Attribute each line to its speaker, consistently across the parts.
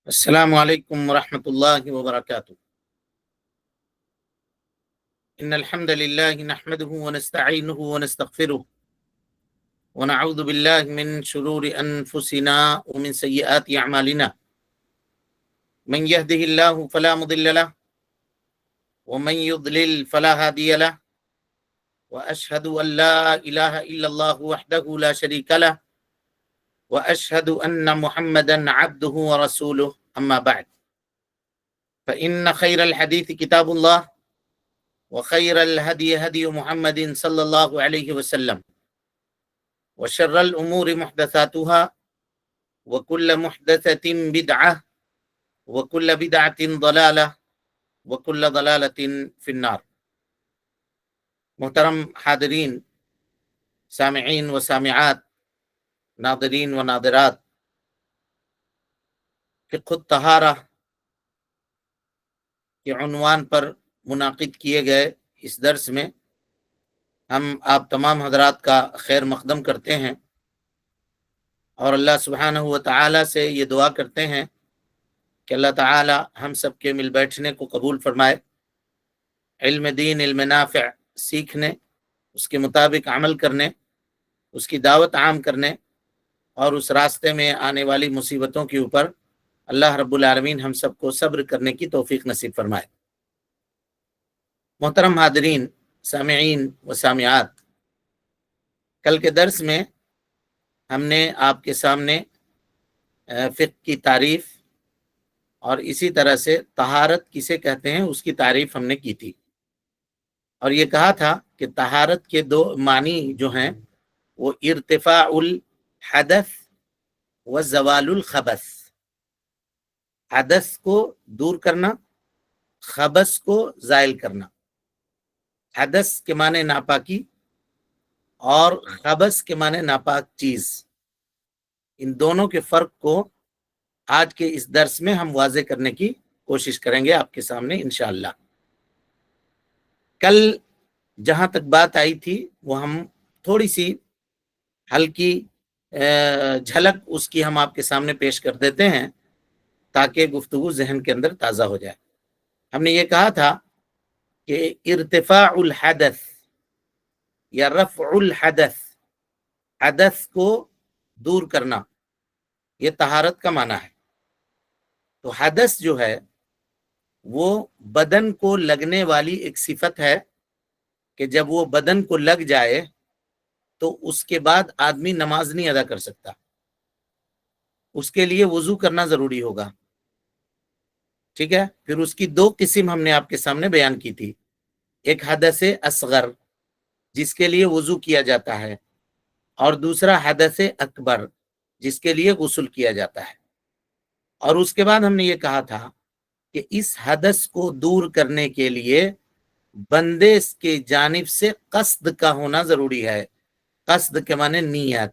Speaker 1: السلام عليكم ورحمة الله وبركاته. إن الحمد لله نحمده ونستعينه ونستغفره ونعوذ بالله من شرور أنفسنا ومن سيئات أعمالنا. من يهده الله فلا مضل له ومن يضلل فلا هادي له وأشهد أن لا إله إلا الله وحده لا شريك له وأشهد أن محمدا عبده ورسوله. أما بعد فإن خير الحديث كتاب الله وخير الهدي هدي محمد صلى الله عليه وسلم وشر الأمور محدثاتها وكل محدثة بدعة وكل بدعة ضلالة وكل ضلالة في النار. محترم حاضرین، سامعین و سامعات، ناظرین و ناظرات، فقہ الطہارہ کے عنوان پر منعقد کیے گئے اس درس میں ہم آپ تمام حضرات کا خیر مقدم کرتے ہیں اور اللہ سبحانہ و تعالی سے یہ دعا کرتے ہیں کہ اللہ تعالی ہم سب کے مل بیٹھنے کو قبول فرمائے، علم دین، علم نافع سیکھنے، اس کے مطابق عمل کرنے، اس کی دعوت عام کرنے اور اس راستے میں آنے والی مصیبتوں کے اوپر اللہ رب العالمین ہم سب کو صبر کرنے کی توفیق نصیب فرمائے۔ محترم حاضرین، سامعین و سامعات، کل کے درس میں ہم نے آپ کے سامنے فقہ کی تعریف اور اسی طرح سے طہارت کسے کہتے ہیں اس کی تعریف ہم نے کی تھی، اور یہ کہا تھا کہ طہارت کے دو معنی جو ہیں وہ ارتفاع الحدث و زوال الخبث، حدث کو دور کرنا، خبث کو زائل کرنا۔ حدث کے معنی ناپاکی اور خبث کے معنی ناپاک چیز، ان دونوں کے فرق کو آج کے اس درس میں ہم واضح کرنے کی کوشش کریں گے آپ کے سامنے انشاءاللہ۔ کل جہاں تک بات آئی تھی وہ ہم تھوڑی سی ہلکی جھلک اس کی ہم آپ کے سامنے پیش کر دیتے ہیں تاکہ گفتگو ذہن کے اندر تازہ ہو جائے۔ ہم نے یہ کہا تھا کہ ارتفاع الحدث یا رفع الحدث، حدث کو دور کرنا، یہ طہارت کا معنی ہے۔ تو حدث جو ہے وہ بدن کو لگنے والی ایک صفت ہے کہ جب وہ بدن کو لگ جائے تو اس کے بعد آدمی نماز نہیں ادا کر سکتا، اس کے لیے وضو کرنا ضروری ہوگا۔ ٹھیک ہے، پھر اس کی دو قسم ہم نے آپ کے سامنے بیان کی تھی، ایک حدث اصغر جس کے لیے وضو کیا جاتا ہے، اور دوسرا حدث اکبر جس کے لیے غسل کیا جاتا ہے۔ اور اس کے بعد ہم نے یہ کہا تھا کہ اس حدث کو دور کرنے کے لیے بندے کے جانب سے قصد کا ہونا ضروری ہے۔ قصد کے معنی نیت۔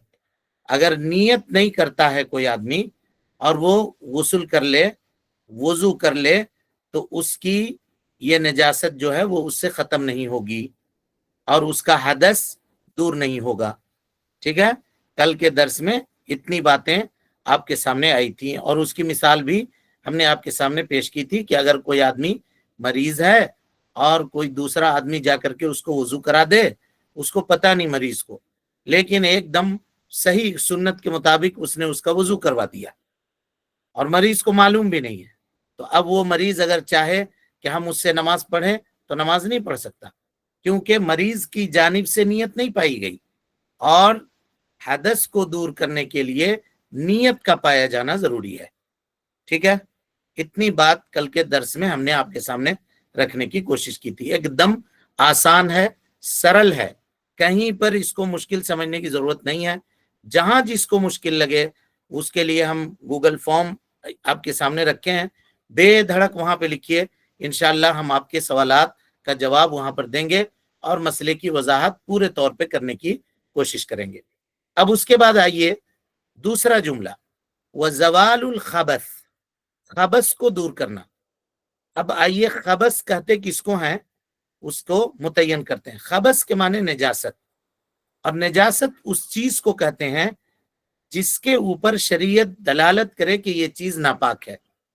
Speaker 1: اگر نیت نہیں کرتا ہے کوئی آدمی اور وہ غسل کر لے، وضو کر لے، تو اس کی یہ نجاست جو ہے وہ اس سے ختم نہیں ہوگی اور اس کا حدث دور نہیں ہوگا۔ ٹھیک ہے، کل کے درس میں اتنی باتیں آپ کے سامنے آئی تھیں، اور اس کی مثال بھی ہم نے آپ کے سامنے پیش کی تھی کہ اگر کوئی آدمی مریض ہے اور کوئی دوسرا آدمی جا کر کے اس کو وضو کرا دے، اس کو پتہ نہیں مریض کو، لیکن ایک دم صحیح سنت کے مطابق اس نے اس کا وضو کروا دیا اور مریض کو معلوم بھی نہیں ہے، تو اب وہ مریض اگر چاہے کہ ہم اس سے نماز پڑھیں تو نماز نہیں پڑھ سکتا، کیونکہ مریض کی جانب سے نیت نہیں پائی گئی، اور حدث کو دور کرنے کے لیے نیت کا پایا جانا ضروری ہے۔ ٹھیک ہے، اتنی بات کل کے درس میں ہم نے آپ کے سامنے رکھنے کی کوشش کی تھی۔ ایک دم آسان ہے، سرل ہے، کہیں پر اس کو مشکل سمجھنے کی ضرورت نہیں ہے۔ جہاں جس کو مشکل لگے اس کے لیے ہم گوگل فارم آپ کے سامنے رکھے ہیں، بے دھڑک وہاں پہ لکھیے، انشاءاللہ ہم آپ کے سوالات کا جواب وہاں پر دیں گے اور مسئلے کی وضاحت پورے طور پہ کرنے کی کوشش کریں گے۔ اب اس کے بعد آئیے دوسرا جملہ، وَزَوَالُ الْخَبَثِ، خبث کو دور کرنا۔ اب آئیے خبث کہتے کس کو ہیں اس کو متعین کرتے ہیں۔ خبث کے معنی نجاست، اور نجاست اس چیز کو کہتے ہیں جس کے اوپر شریعت دلالت کرے کہ یہ چیز ناپاک ہے۔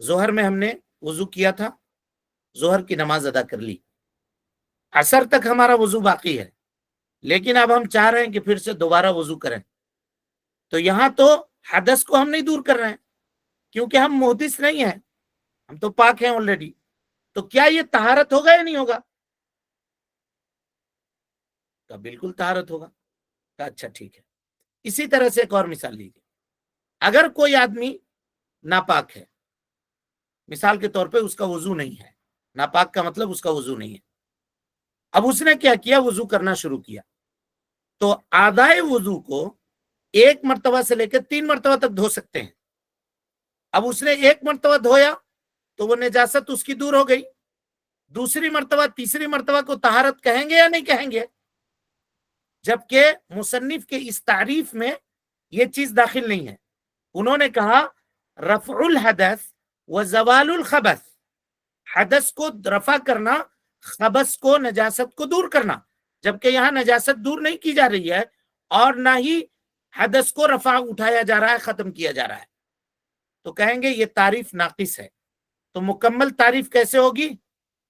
Speaker 1: ظہر میں ہم نے وضو کیا تھا، ظہر کی نماز ادا کر لی، عصر تک ہمارا وضو باقی ہے، لیکن اب ہم چاہ رہے ہیں کہ پھر سے دوبارہ وضو کریں، تو یہاں تو حدث کو ہم نہیں دور کر رہے ہیں کیونکہ ہم محدث نہیں ہیں، ہم تو پاک ہیں آلریڈی، تو کیا یہ طہارت ہوگا یا نہیں ہوگا؟ تو بالکل طہارت ہوگا۔ تو اچھا ٹھیک ہے، اسی طرح سے ایک اور مثال لیجیے، اگر کوئی آدمی ناپاک ہے، مثال کے طور پہ اس کا وضو نہیں ہے، ناپاک کا مطلب اس کا وضو نہیں ہے، اب اس نے کیا کیا، وضو کرنا شروع کیا، تو آدھائے وضو کو 1 مرتبہ سے لے کے 3 مرتبہ تک دھو سکتے ہیں۔ اب اس نے 1 مرتبہ دھویا تو وہ نجاست اس کی دور ہو گئی، دوسری مرتبہ تیسری مرتبہ کو طہارت کہیں گے یا نہیں کہیں گے؟ جبکہ مصنف کے اس تعریف میں یہ چیز داخل نہیں ہے، انہوں نے کہا رفع الحدث و زوال الخبث، حدث کو رفع کرنا، خبث کو، نجاست کو دور کرنا، جبکہ یہاں نجاست دور نہیں کی جا رہی ہے اور نہ ہی حدث کو رفع اٹھایا جا رہا ہے، ختم کیا جا رہا ہے، تو کہیں گے یہ تعریف ناقص ہے۔ تو مکمل تعریف کیسے ہوگی؟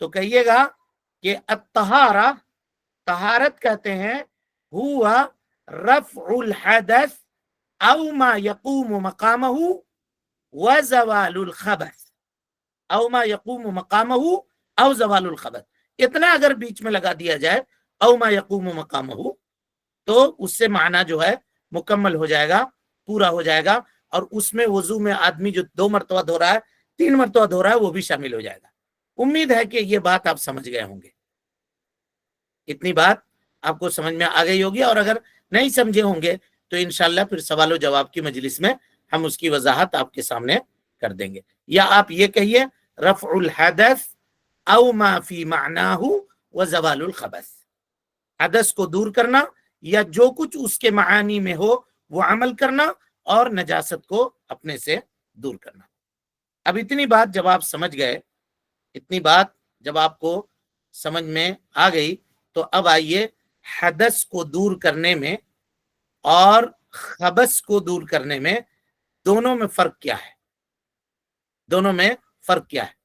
Speaker 1: تو کہیے گا کہ الطہارہ، طہارت کہتے ہیں ہوا رفع الحدث او ما یقوم مقامہ وزوال الخبث، او ما یقوم مقامہ او زوال الخبث، اتنا اگر بیچ میں لگا دیا جائے او ما یقوم مقامہ، تو اس سے معنی جو ہے مکمل ہو جائے گا، پورا ہو جائے گا، اور اس میں وضو میں آدمی جو 2 مرتبہ دھو رہا ہے، 3 مرتبہ دھو رہا ہے، وہ بھی شامل ہو جائے گا۔ امید ہے کہ یہ بات آپ سمجھ گئے ہوں گے، اتنی بات آپ کو سمجھ میں آ گئی ہوگی، اور اگر نہیں سمجھے ہوں گے تو انشاءاللہ پھر سوال و جواب کی مجلس میں ہم اس کی وضاحت آپ کے سامنے کر دیں گے۔ یا آپ یہ کہیے رفع الحدث او ما فی معناہ وزوال الخبث، حدث کو دور کرنا یا جو کچھ اس کے معانی میں ہو وہ عمل کرنا، اور نجاست کو اپنے سے دور کرنا۔ اب اتنی بات جب آپ سمجھ گئے، اتنی بات جب آپ کو سمجھ میں آ گئی، تو اب آئیے حدث کو دور کرنے میں اور خبث کو دور کرنے میں دونوں میں فرق کیا ہے، دونوں میں فرق کیا ہے،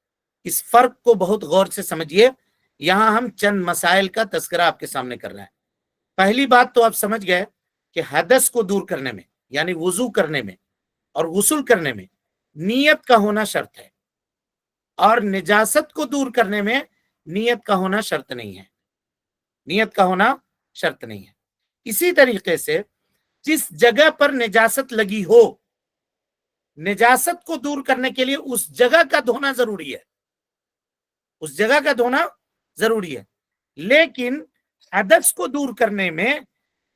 Speaker 1: اس فرق کو بہت غور سے سمجھیے۔ یہاں ہم چند مسائل کا تذکرہ آپ کے سامنے کر رہے ہیں۔ پہلی بات تو آپ سمجھ گئے کہ حدث کو دور کرنے میں، یعنی وضو کرنے میں اور غسل کرنے میں نیت کا ہونا شرط ہے، اور نجاست کو دور کرنے میں نیت کا ہونا شرط نہیں ہے، نیت کا ہونا شرط نہیں ہے۔ اسی طریقے سے جس جگہ پر نجاست لگی ہو، نجاست کو دور کرنے کے لیے اس جگہ کا دھونا ضروری ہے، اس جگہ کا دھونا ضروری ہے، لیکن حدث کو دور کرنے میں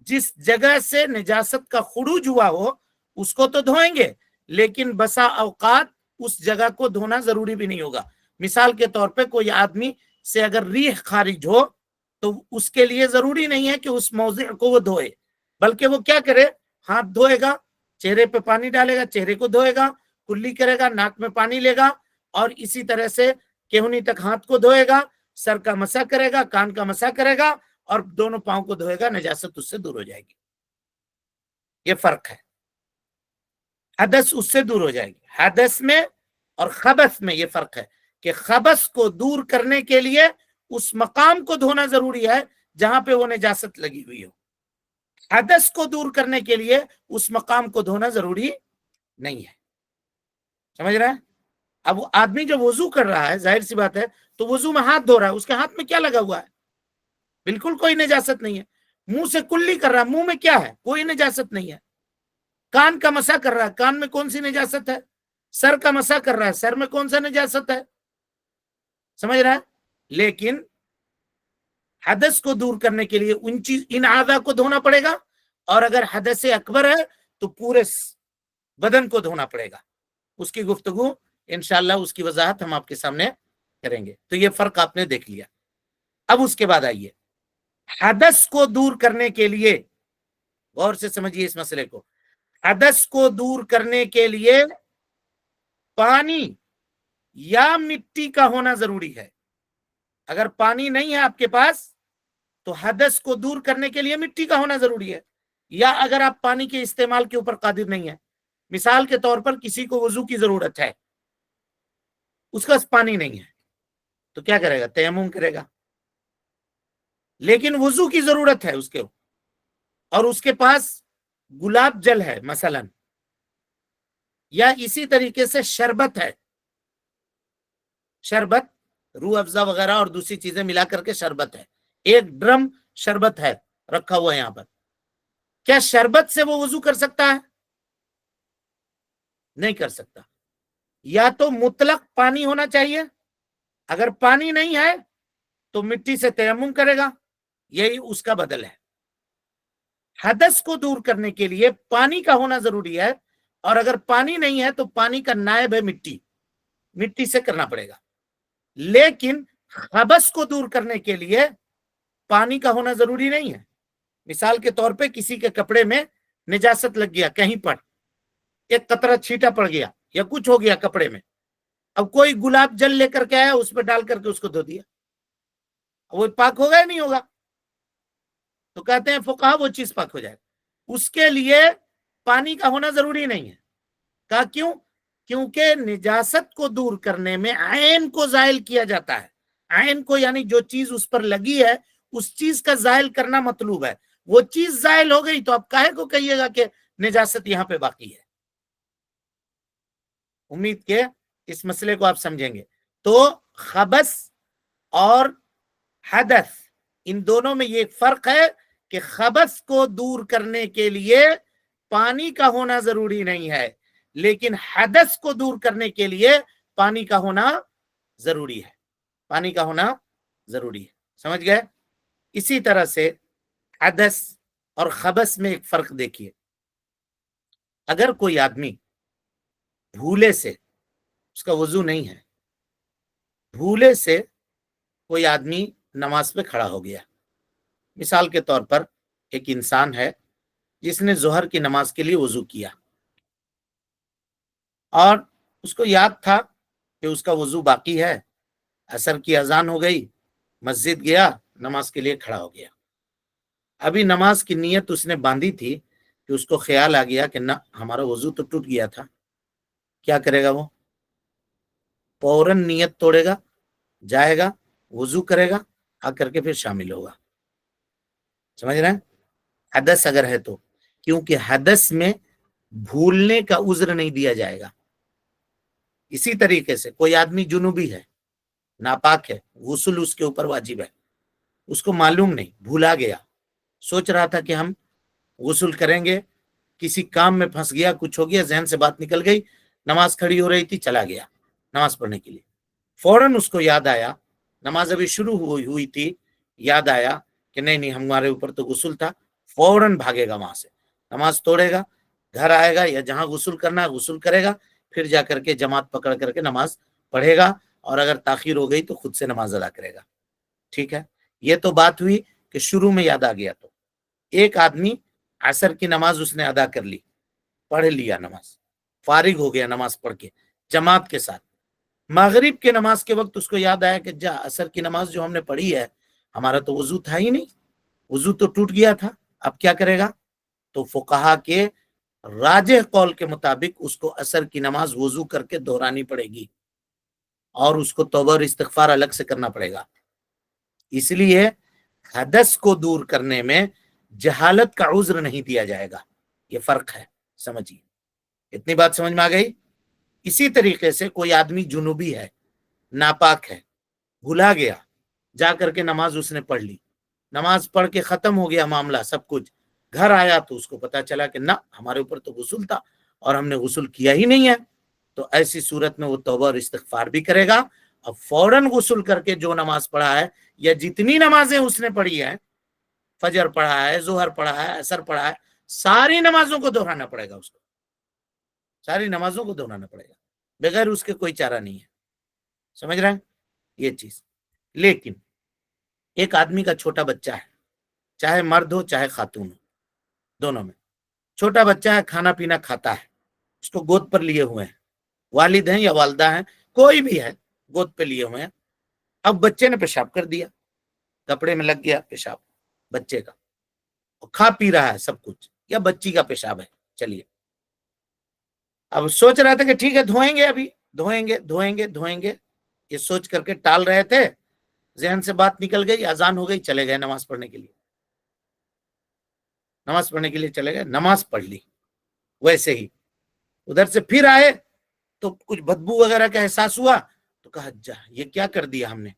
Speaker 1: جس جگہ سے نجاست کا خروج ہوا ہو اس کو تو دھوئیں گے، لیکن بسا اوقات اس جگہ کو دھونا ضروری بھی نہیں ہوگا۔ مثال کے طور پہ کوئی آدمی سے اگر ریح خارج ہو تو اس کے لیے ضروری نہیں ہے کہ اس موضع کو وہ دھوئے، بلکہ وہ کیا کرے، ہاتھ دھوئے گا، چہرے پہ پانی ڈالے گا، چہرے کو دھوئے گا، کلی کرے گا، ناک میں پانی لے گا، اور اسی طرح سے کہونی تک ہاتھ کو دھوئے گا، سر کا مسح کرے گا، کان کا مسح کرے گا، اور دونوں پاؤں کو دھوئے گا، نجاست اس سے دور ہو جائے گی۔ یہ فرق ہے، حدث اس سے دور ہو جائے گی۔ حدث میں اور خبث میں یہ فرق ہے کہ خبث کو دور کرنے کے لیے اس مقام کو دھونا ضروری ہے جہاں پہ وہ نجاست لگی ہوئی ہو، حدث کو دور کرنے کے لیے اس مقام کو دھونا ضروری نہیں ہے۔ سمجھ رہے ہیں؟ اب آدمی جب وضو کر رہا ہے، ظاہر سی بات ہے، تو وضو میں ہاتھ دھو رہا ہے، اس کے ہاتھ میں کیا لگا ہوا ہے؟ بالکل کوئی نجاست نہیں ہے۔ منہ سے کلی کر رہا ہے، منہ میں کیا ہے؟ کوئی نجاست نہیں ہے۔ کان کا مسح کر رہا ہے، کان میں کون سی نجاست ہے؟ سر کا مسح کر رہا ہے، سر میں کون سا نجاست ہے؟ سمجھ رہا ہے؟ لیکن حدث کو دور کرنے کے لیے ان اعضاء کو دھونا پڑے گا، اور اگر حدث اکبر ہے تو پورے بدن کو دھونا پڑے گا۔ اس کی گفتگو انشاءاللہ، اس کی وضاحت ہم آپ کے سامنے کریں گے۔ تو یہ فرق آپ نے دیکھ لیا۔ اب اس کے بعد آئیے حدث کو دور کرنے کے لیے، غور سے سمجھیے اس مسئلے کو، حدث کو دور کرنے کے لیے پانی یا مٹی کا ہونا ضروری ہے۔ اگر پانی نہیں ہے آپ کے پاس تو حدث کو دور کرنے کے لیے مٹی کا ہونا ضروری ہے، یا اگر آپ پانی کے استعمال کے اوپر قادر نہیں ہے، مثال کے طور پر کسی کو وضو کی ضرورت ہے، اس کے پاس پانی نہیں ہے تو کیا کرے گا؟ تیمم کرے گا. لیکن وضو کی ضرورت ہے اس کے، اور اس کے پاس گلاب جل ہے مثلا، یا اسی طریقے سے شربت ہے، شربت روح افزا وغیرہ اور دوسری چیزیں ملا کر کے شربت ہے، ایک ڈرم شربت ہے رکھا ہوا ہے یہاں پر. کیا شربت سے وہ وضو کر سکتا ہے؟ نہیں کر سکتا. یا تو مطلق پانی ہونا چاہیے، اگر پانی نہیں ہے تو مٹی سے تیمم کرے گا، یہی اس کا بدل ہے. حدث کو دور کرنے کے لیے پانی کا ہونا ضروری ہے، اور اگر پانی نہیں ہے تو پانی کا نائب ہے مٹی، مٹی سے کرنا پڑے گا. لیکن خبث کو دور کرنے کے لیے پانی کا ہونا ضروری نہیں ہے. مثال کے طور پہ کسی کے کپڑے میں نجاست لگ گیا، کہیں پر ایک قطرہ چھیٹا پڑ گیا یا کچھ ہو گیا کپڑے میں، اب کوئی گلاب جل لے کر کے آیا، اس پہ ڈال کر کے اس کو دھو دیا، وہ پاک ہوگا یا نہیں ہوگا؟ تو کہتے ہیں فقہا وہ چیز پاک ہو جائے. اس کے لیے پانی کا ہونا ضروری نہیں ہے. کہا کیوں؟ کیونکہ نجاست کو دور کرنے میں عین کو زائل کیا جاتا ہے. عین کو یعنی جو چیز اس پر لگی ہے اس چیز کا زائل کرنا مطلوب ہے. وہ چیز زائل ہو گئی تو آپ کاہے کو کہیے گا کہ نجاست یہاں پہ باقی ہے. امید کہ اس مسئلے کو آپ سمجھیں گے. تو خبث اور حدث ان دونوں میں یہ فرق ہے کہ خبث کو دور کرنے کے لیے پانی کا ہونا ضروری نہیں ہے، لیکن حدث کو دور کرنے کے لیے پانی کا ہونا ضروری ہے. پانی کا ہونا ضروری ہے. سمجھ گئے؟ اسی طرح سے حدث اور خبث میں ایک فرق دیکھیے. اگر کوئی آدمی بھولے سے، اس کا وضو نہیں ہے، بھولے سے کوئی آدمی نماز پہ کھڑا ہو گیا، مثال کے طور پر ایک انسان ہے جس نے ظہر کی نماز کے لیے وضو کیا اور اس کو یاد تھا کہ اس کا وضو باقی ہے، عصر کی اذان ہو گئی، مسجد گیا، نماز کے لیے کھڑا ہو گیا. ابھی نماز کی نیت اس نے باندھی تھی کہ اس کو خیال آ گیا کہ نہ ہمارا وضو تو ٹوٹ گیا تھا. کیا کرے گا؟ وہ فوراً نیت توڑے گا، جائے گا، وضو کرے گا، آ کر کے پھر شامل ہوگا. سمجھ رہے ہیں؟ حدث اگر ہے تو، کیونکہ حدث میں بھولنے کا عذر نہیں دیا جائے گا. اسی طریقے سے کوئی آدمی جنوبی ہے، ناپاک ہے، غسل اس کے اوپر واجب ہے، اس کو معلوم نہیں، بھولا گیا، سوچ رہا تھا کہ ہم غسل کریں گے، کسی کام میں پھنس گیا، کچھ ہو گیا، ذہن سے بات نکل گئی، نماز کھڑی ہو رہی تھی، چلا گیا نماز پڑھنے کے لیے. فوراً اس کو یاد آیا، نماز ابھی شروع ہوئی تھی، یاد آیا کہ نہیں ہمارے اوپر تو غسل تھا. فوراً بھاگے گا وہاں سے، نماز توڑے گا، گھر آئے گا، یا جہاں غسل کرنا ہے غسل کرے گا، پھر جا کر کے جماعت پکڑ کر کے نماز پڑھے گا، اور اگر تاخیر ہو گئی تو خود سے نماز ادا کرے گا. ٹھیک ہے؟ یہ تو بات ہوئی کہ شروع میں یاد آ گیا. تو ایک آدمی عصر کی نماز اس نے ادا کر لی، پڑھ لیا، نماز فارغ ہو گیا نماز پڑھ کے جماعت کے ساتھ. مغرب کے نماز کے وقت اس کو یاد آیا کہ عصر کی نماز جو ہم نے پڑھی ہے، ہمارا تو وضو تھا ہی نہیں، وضو تو ٹوٹ گیا تھا. اب کیا کرے گا؟ تو فقہا کے راجح قول کے مطابق اس کو عصر کی نماز وضو کر کے دہرانی پڑے گی، اور اس کو توبہ اور استغفار الگ سے کرنا پڑے گا. اس لیے حدث کو دور کرنے میں جہالت کا عذر نہیں دیا جائے گا. یہ فرق ہے، سمجھیے. اتنی بات سمجھ میں آ گئی؟ اسی طریقے سے کوئی آدمی جنوبی ہے، ناپاک ہے، بھلا گیا، جا کر کے نماز اس نے پڑھ لی، نماز پڑھ کے ختم ہو گیا معاملہ سب کچھ، گھر آیا تو اس کو پتا چلا کہ نہ ہمارے اوپر تو غسل تھا اور ہم نے غسل کیا ہی نہیں ہے. تو ایسی صورت میں وہ توبہ اور استغفار بھی کرے گا، اور فوراً غسل کر کے جو نماز پڑھا ہے یا جتنی نمازیں اس نے پڑھی ہے، فجر پڑھا ہے، ظہر پڑھا ہے، عصر پڑھا ہے، ساری نمازوں کو دہرانا پڑے گا. اس کو ساری نمازوں کو دہرانا پڑے گا، بغیر اس کے کوئی چارہ نہیں ہے. سمجھ رہے ہیں یہ چیز؟ لیکن ایک آدمی کا چھوٹا بچہ ہے، چاہے مرد ہو چاہے خاتون ہو، دونوں میں چھوٹا بچہ ہے، کھانا پینا کھاتا ہے، اس کو گود پر لیے ہوئے ہیں، والد ہیں یا والدہ ہیں، کوئی بھی ہے، گود پہ لیے ہوئے ہیں. اب بچے نے پیشاب کر دیا، کپڑے میں لگ گیا پیشاب بچے کا، کھا پی رہا ہے سب کچھ، یا بچی کا پیشاب ہے، چلیے اب سوچ رہا تھا کہ ٹھیک ہے دھوئیں گے، ابھی دھوئیں گے دھوئیں گے دھوئیں گے، یہ سوچ کر کے ٹال رہے تھے، ذہن سے بات نکل گئی، اذان ہو گئی، چلے گئے نماز پڑھنے کے لیے، نماز پڑھنے کے لیے چلے گئے، نماز پڑھ لی، ویسے ہی ادھر سے پھر آئے تو کچھ بدبو وغیرہ کا احساس ہوا تو کہا جا یہ کیا کر دیا ہم نے،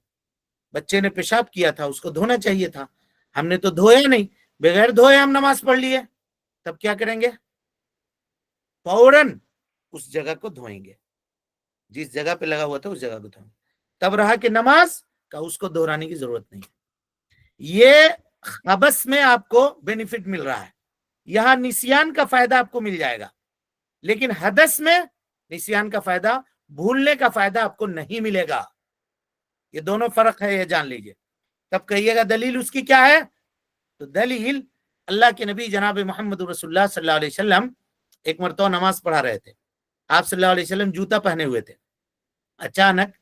Speaker 1: بچے نے پیشاب کیا تھا، اس کو دھونا چاہیے تھا، ہم نے تو دھویا نہیں، بغیر دھوئے ہم نماز پڑھ لیے، تب کیا کریں گے؟ فوراً اس جگہ کو دھوئیں گے، جس جگہ پہ لگا ہوا تھا اس جگہ کو دھوئیں گے، تب رہا کہ نماز کا اس کو دہرانے کی ضرورت نہیں ہے۔ یہ خبث میں آپ کو بینیفٹ مل رہا ہے، یہاں نسیان کا فائدہ آپ کو مل جائے گا، لیکن حدث میں نسیان کا فائدہ، بھولنے کا فائدہ آپ کو نہیں ملے گا، یہ دونوں فرق ہے، یہ جان لیجئے۔ تب کہیے گا دلیل اس کی کیا ہے؟ تو دلیل اللہ کے نبی جناب محمد رسول اللہ صلی اللہ علیہ وسلم ایک مرتبہ نماز پڑھا رہے تھے، آپ صلی اللہ علیہ وسلم جوتا پہنے ہوئے تھے، اچانک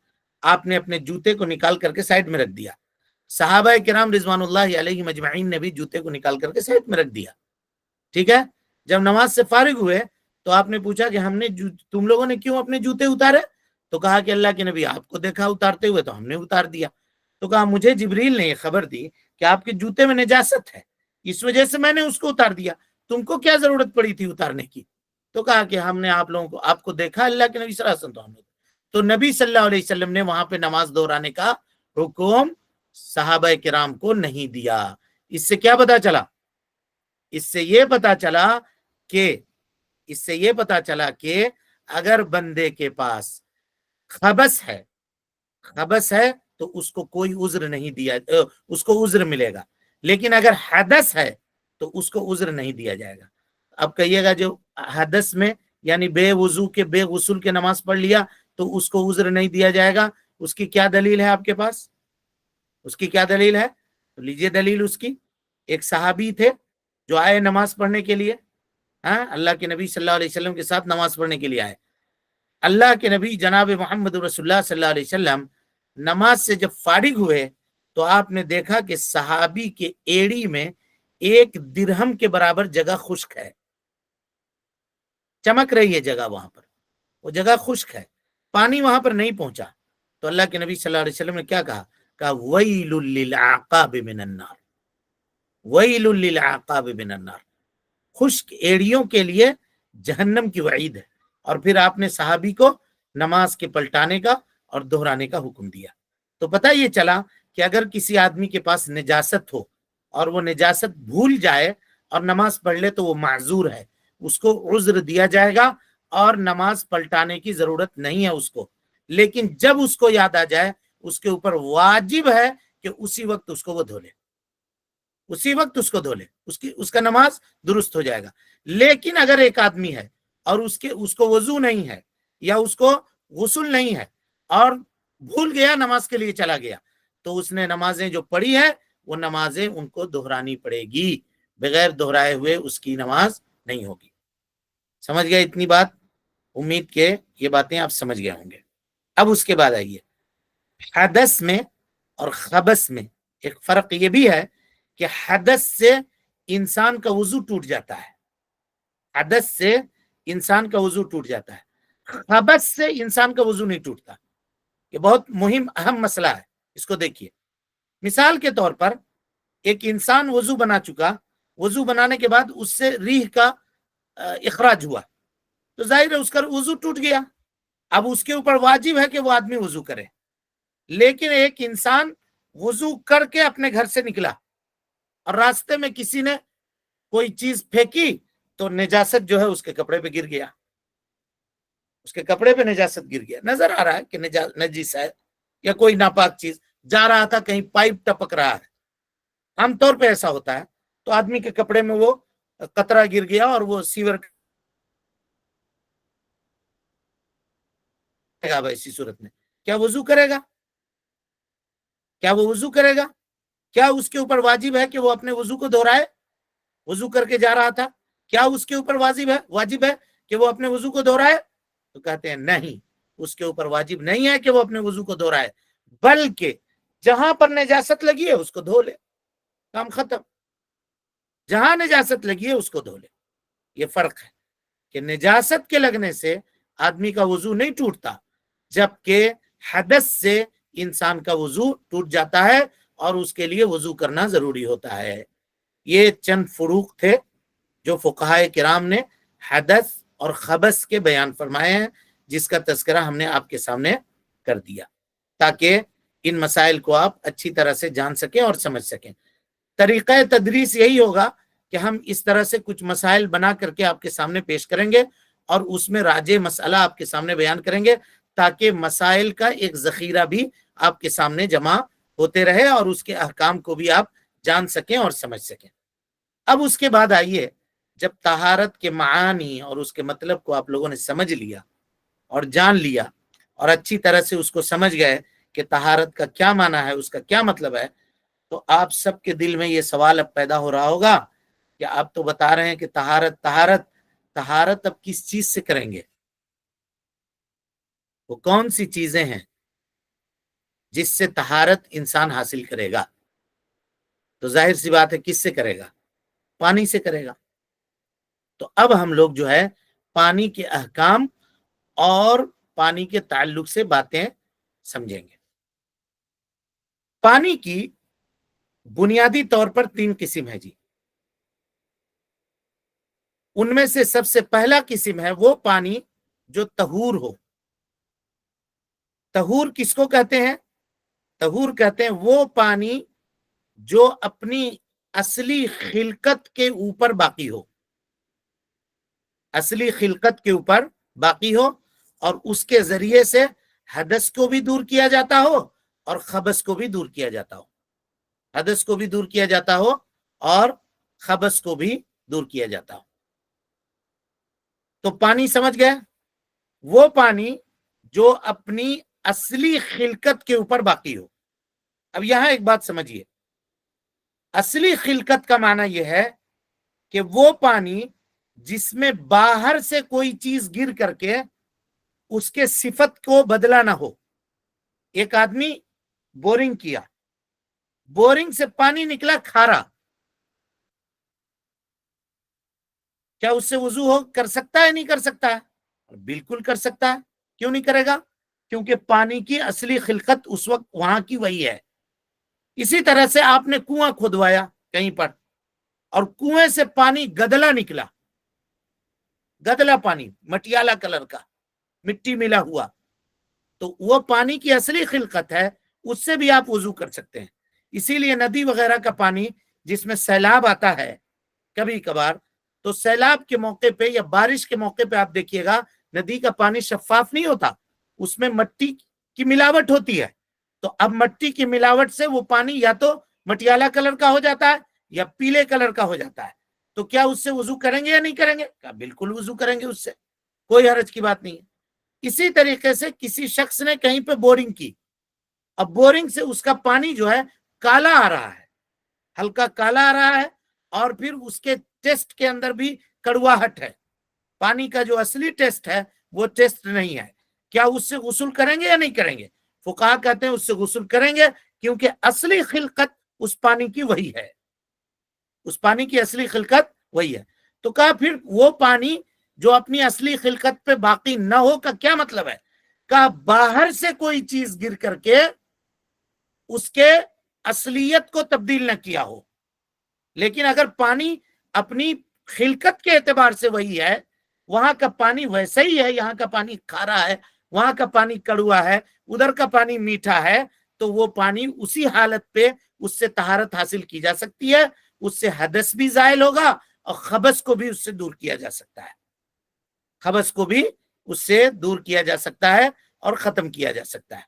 Speaker 1: آپ نے اپنے جوتے کو نکال کر کے سائڈ میں رکھ دیا، صحابہ کرام رضوان اللہ علیہ مجمعین نے بھی جوتے کو نکال کر کے سائڈ میں رکھ دیا، ٹھیک ہے؟ جب نماز سے فارغ ہوئے تو آپ نے پوچھا کہ ہم نے تم لوگوں نے کیوں اپنے جوتے اتارے؟ تو کہا کہ اللہ کے نبی آپ کو دیکھا اتارتے ہوئے تو ہم نے اتار دیا۔ تو کہا مجھے جبریل نے یہ خبر دی کہ آپ کے جوتے میں نجاست ہے، اس وجہ سے میں نے اس کو اتار دیا، تم کو کیا ضرورت پڑی تھی اتارنے کی؟ تو کہا کہ ہم نے آپ لوگوں کو، آپ کو دیکھا اللہ کے نبی صلی اللہ علیہ وسلم، تو نبی صلی اللہ علیہ وسلم نے وہاں پہ نماز دہرانے کا حکم صحابہ کرام کو نہیں دیا۔ اس سے کیا پتا چلا؟ اس سے یہ پتا چلا کہ اگر بندے کے پاس خبث ہے تو اس کو کوئی عذر نہیں دیا، اس کو عذر ملے گا، لیکن اگر حدث ہے تو اس کو عذر نہیں دیا جائے گا۔ اب کہیے گا جو حدث میں یعنی بے وضو کے بے غسل کے نماز پڑھ لیا تو اس کو عذر نہیں دیا جائے گا، اس کی کیا دلیل ہے آپ کے پاس؟ اس کی کیا دلیل ہے؟ تو لیجئے دلیل اس کی۔ ایک صحابی تھے جو آئے نماز پڑھنے کے لیے، اللہ کے نبی صلی اللہ علیہ وسلم کے ساتھ نماز پڑھنے کے لیے آئے، اللہ کے نبی جناب محمد رسول اللہ صلی اللہ علیہ وسلم نماز سے جب فارغ ہوئے تو آپ نے دیکھا کہ صحابی کے ایڑی میں 1 درہم کے برابر جگہ خشک ہے، چمک رہی ہے جگہ، وہاں پر وہ جگہ خشک ہے، پانی وہاں پر نہیں پہنچا۔ تو اللہ کے نبی صلی اللہ علیہ وسلم نے کیا کہا؟ وَيْلٌ لِّلْعَقَابِ مِنَ النَّارِ، وَيْلٌ لِّلْعَقَابِ مِنَ النَّارِ، خشک ایڑیوں کے لیے جہنم کی وعید ہے۔ اور پھر آپ نے صحابی کو نماز کے پلٹانے کا اور دہرانے کا حکم دیا۔ تو پتہ یہ چلا کہ اگر کسی آدمی کے پاس نجاست ہو اور وہ نجاست بھول جائے اور نماز پڑھ لے تو وہ معذور ہے، اس کو عذر دیا جائے گا اور نماز پلٹانے کی ضرورت نہیں ہے اس کو، لیکن جب اس کو یاد آ جائے اس کے اوپر واجب ہے کہ اسی وقت اس کو وہ دھو لے، اسی وقت اس کو دھو لے، اس کا نماز درست ہو جائے گا۔ لیکن اگر ایک آدمی ہے اور اس کو وضو نہیں ہے یا اس کو غسل نہیں ہے اور بھول گیا نماز کے لیے چلا گیا، تو اس نے نمازیں جو پڑھی ہے وہ نمازیں ان کو دہرانی پڑے گی، بغیر دہرائے ہوئے اس کی نماز نہیں ہوگی۔ سمجھ گئے اتنی بات؟ امید کہ یہ باتیں آپ سمجھ گئے ہوں گے۔ اب اس کے بعد آئیے، حدث میں اور خبث میں ایک فرق یہ بھی ہے کہ حدث سے انسان کا وضو ٹوٹ جاتا ہے، حدث سے انسان کا وضو ٹوٹ جاتا ہے، خبث سے انسان کا وضو نہیں ٹوٹتا۔ یہ بہت مہم اہم مسئلہ ہے، اس کو دیکھیے۔ مثال کے طور پر ایک انسان وضو بنا چکا، وضو بنانے کے بعد اس سے ریح کا اخراج ہوا تو ظاہر ہے اس کا وضو ٹوٹ گیا، اب اس کے اوپر واجب ہے کہ وہ آدمی وضو کرے۔ لیکن ایک انسان وضو کر کے اپنے گھر سے نکلا اور راستے میں کسی نے کوئی چیز پھینکی تو نجاست جو ہے اس کے کپڑے پہ گر گیا، اس کے کپڑے پہ نجاست گر گیا، نظر آ رہا ہے کہ نجیس ہے یا کوئی ناپاک چیز، جا رہا تھا کہیں پائپ ٹپک رہا ہے، عام طور پہ ایسا ہوتا ہے، تو آدمی کے کپڑے میں وہ قطرہ گر گیا اور وہ سیور اسی صورت میں کیا وضو کرے گا؟ کیا وہ وضو کرے گا؟ کیا اس کے اوپر واجب ہے کہ وہ اپنے وضو کو دہرائے؟ وضو کر کے جا رہا تھا، کیا اس کے اوپر واجب ہے کہ وہ اپنے وضو کو دہرائے؟ تو کہتے ہیں نہیں، اس کے اوپر واجب نہیں ہے کہ وہ اپنے وضو کو دہرائے، بلکہ جہاں پر نجاست لگی ہے اس کو دھو لے، کام ختم، جہاں نجاست لگی ہے اس کو دھو لے۔ یہ فرق ہے کہ نجاست کے لگنے سے آدمی کا وضو نہیں ٹوٹتا، جبکہ حدث سے انسان کا وضو ٹوٹ جاتا ہے اور اس کے لیے وضو کرنا ضروری ہوتا ہے۔ یہ چند فروق تھے جو فقہائے کرام نے حدث اور خبث کے بیان فرمائے ہیں، جس کا تذکرہ ہم نے آپ کے سامنے کر دیا تاکہ ان مسائل کو آپ اچھی طرح سے جان سکیں اور سمجھ سکیں۔ طریقہ تدریس یہی ہوگا کہ ہم اس طرح سے کچھ مسائل بنا کر کے آپ کے سامنے پیش کریں گے اور اس میں راجع مسئلہ آپ کے سامنے بیان کریں گے تاکہ مسائل کا ایک ذخیرہ بھی آپ کے سامنے جمع ہوتے رہے اور اس کے احکام کو بھی آپ جان سکیں اور سمجھ سکیں۔ اب اس کے بعد آئیے، جب طہارت کے معانی اور اس کے مطلب کو آپ لوگوں نے سمجھ لیا اور جان لیا اور اچھی طرح سے اس کو سمجھ گئے کہ طہارت کا کیا معنی ہے، اس کا کیا مطلب ہے، تو آپ سب کے دل میں یہ سوال اب پیدا ہو رہا ہوگا کہ آپ تو بتا رہے ہیں کہ طہارت طہارت طہارت اب کس چیز سے کریں گے؟ وہ کون سی چیزیں ہیں جس سے طہارت انسان حاصل کرے گا؟ تو ظاہر سی بات ہے، کس سے کرے گا؟ پانی سے کرے گا۔ تو اب ہم لوگ جو ہے پانی کے احکام اور پانی کے تعلق سے باتیں سمجھیں گے۔ پانی کی بنیادی طور پر 3 قسم ہے جی۔ ان میں سے سب سے پہلا قسم ہے وہ پانی جو طہور ہو۔ طہور کس کو کہتے ہیں؟ طہور کہتے ہیں وہ پانی جو اپنی اصلی خلقت کے اوپر باقی ہو، اصلی خلقت کے اوپر باقی ہو اور اس کے ذریعے سے حدث کو بھی دور کیا جاتا ہو اور خبث کو بھی دور کیا جاتا ہو، حدث کو بھی دور کیا جاتا ہو اور خبث کو بھی دور کیا جاتا ہو۔ تو پانی سمجھ گئے؟ وہ پانی جو اپنی اصلی خلقت کے اوپر باقی ہو۔ اب یہاں ایک بات سمجھیے، اصلی خلقت کا معنی یہ ہے کہ وہ پانی جس میں باہر سے کوئی چیز گر کر کے اس کے صفت کو بدلا نہ ہو۔ ایک آدمی بورنگ کیا، بورنگ سے پانی نکلا کھارا، کیا اس سے وضو کر سکتا ہے؟ نہیں کر سکتا ہے؟ بالکل کر سکتا ہے۔ کیوں نہیں کرے گا؟ کیونکہ پانی کی اصلی خلقت اس وقت وہاں کی وہی ہے۔ اسی طرح سے آپ نے کنواں کھودوایا کہیں پر اور کنویں سے پانی گدلا نکلا، گدلا پانی مٹیالہ کلر کا، مٹی ملا ہوا، تو وہ پانی کی اصلی خلقت ہے، اس سے بھی آپ وضو کر سکتے ہیں۔ اسی لیے ندی وغیرہ کا پانی جس میں سیلاب آتا ہے کبھی کبھار، تو سیلاب کے موقع پہ یا بارش کے موقع پہ آپ دیکھیے گا ندی کا پانی شفاف نہیں ہوتا، اس میں مٹی کی ملاوٹ ہوتی ہے۔ تو اب مٹی کی ملاوٹ سے وہ پانی یا تو مٹیالہ کلر کا ہو جاتا ہے یا پیلے کلر کا ہو جاتا ہے۔ تو کیا اس سے وضو کریں گے یا نہیں کریں گے؟ بالکل وضو کریں گے، اس سے کوئی حرج کی بات نہیں ہے۔ اسی طریقے سے کسی شخص نے کہیں پہ بورنگ کی، اب بورنگ سے اس کا پانی جو ہے کالا آ رہا ہے، ہلکا کالا آ رہا ہے، اور پھر اس کے ٹیسٹ کے اندر بھی کڑواہٹ ہے، پانی کا جو اصلی ٹیسٹ ہے وہ ٹیسٹ نہیں ہے۔ کیا اس سے غسل کریں گے یا نہیں کریں گے؟ فقہا کہتے ہیں اس سے غسل کریں گے، کیونکہ اصلی خلقت اس پانی کی وہی ہے، اس پانی کی اصلی خلقت وہی ہے۔ تو کہا پھر وہ پانی جو اپنی اصلی خلقت پہ باقی نہ ہو کا کیا مطلب ہے؟ کہا باہر سے کوئی چیز گر کر کے اس کے اصلیت کو تبدیل نہ کیا ہو، لیکن اگر پانی اپنی خلقت کے اعتبار سے وہی ہے، وہاں کا پانی ویسا ہی ہے، یہاں کا پانی کھارا ہے، وہاں کا پانی کڑوا ہے، ادھر کا پانی میٹھا ہے، تو وہ پانی اسی حالت پہ اس سے طہارت حاصل کی جا سکتی ہے، اس سے حدث بھی زائل ہوگا اور خبث کو بھی اس سے دور کیا جا سکتا ہے، خبث کو بھی اس سے دور کیا جا سکتا ہے اور ختم کیا جا سکتا ہے۔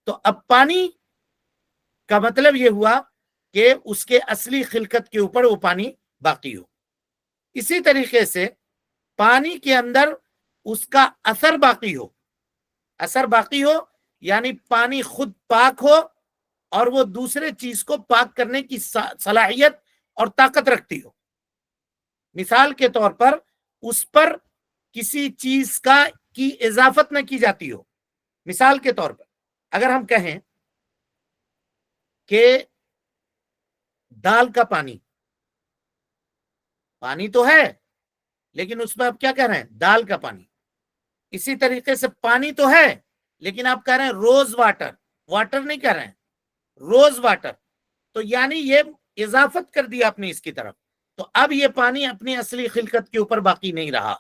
Speaker 1: تو اب پانی کا مطلب یہ ہوا کہ اس کے اصلی خلقت کے اوپر وہ پانی باقی ہو۔ اسی طریقے سے پانی کے اندر اس کا اثر باقی ہو، اثر باقی ہو یعنی پانی خود پاک ہو اور وہ دوسرے چیز کو پاک کرنے کی صلاحیت اور طاقت رکھتی ہو۔ مثال کے طور پر اس پر کسی چیز کی اضافت نہ کی جاتی ہو۔ مثال کے طور پر اگر ہم کہیں کہ دال کا پانی، پانی تو ہے لیکن اس میں آپ کیا کہہ رہے ہیں؟ دال کا پانی۔ اسی طریقے سے پانی تو ہے لیکن آپ کہہ رہے ہیں روز واٹر، واٹر نہیں کہہ رہے ہیں، روز واٹر، تو یعنی یہ اضافت کر دیا آپ نے اس کی طرف، تو اب یہ پانی اپنی اصلی خلقت کے اوپر باقی نہیں رہا،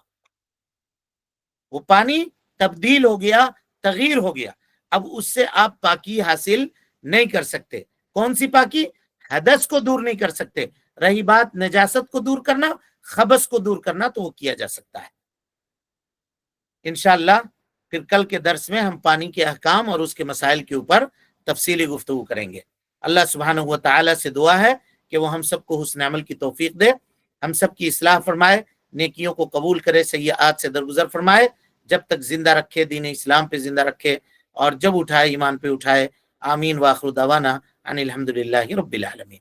Speaker 1: وہ پانی تبدیل ہو گیا، تغییر ہو گیا، اب اس سے آپ پاکی حاصل نہیں کر سکتے۔ کون سی پاکی؟ حدث کو دور نہیں کر سکتے، رہی بات نجاست کو دور کرنا، خبث کو دور کرنا، تو وہ کیا جا سکتا ہے انشاءاللہ۔ پھر کل کے درس میں ہم پانی کے احکام اور اس کے مسائل کے اوپر تفصیلی گفتگو کریں گے۔ اللہ سبحانہ و تعالی سے دعا ہے کہ وہ ہم سب کو حسن عمل کی توفیق دے، ہم سب کی اصلاح فرمائے، نیکیوں کو قبول کرے، سیئات سے درگزر فرمائے، جب تک زندہ رکھے، دین اسلام پہ زندہ رکھے، اور جب اٹھائے ایمان پہ اٹھائے۔ آمین، واخر دعوانا ان الحمدللہ رب العالمین۔